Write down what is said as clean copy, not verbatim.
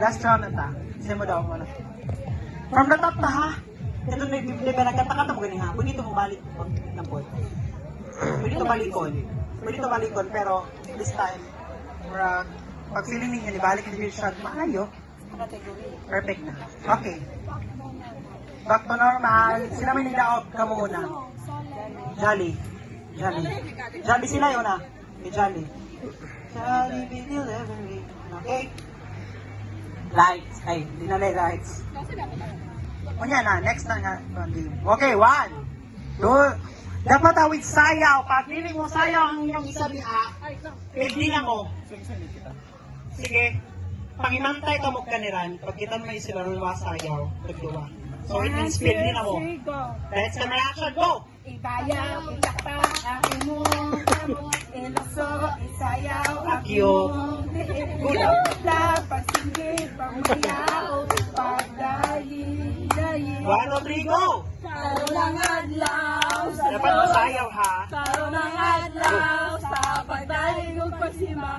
Last round na ta. Sige mo daw muna. From the top na ha. Ito na yung level nagkatakata mo ganing ha. Pwede ito mo balik. Pwede ito balikon. Pwede ito balikon pero this time, pag feeling ninyo, ibalik ninyo siya maayo. Perfect na. Okay. Back to normal. Sila may nilaot ka muna. Jolly. Jolly sila yun ah. Jolly. Jolly be delivery. Okay? Lights. Ay, di na lights. O yan na, next na nga. Okay, 1, 2. Dapat with sayaw. Pag feeling mo sayaw ang inyong isabi pwede na mo. Sige. Pangimantay ka mo kaniran. Pag kita mo sila ruwa sayaw. Pagluwa. So it means pwede na mo. Let's come action, go! Ibayaw, ikapa, aking mo, iluso, isayaw, aking Cute. mo, Gulaw. pagsinggit, pamayaw, pagdayin. 1, 2, 3, go! Karo ng adlaw, sa Dapat masayaw ha. Karo ng adlaw, sa pagdayin ng pagsima,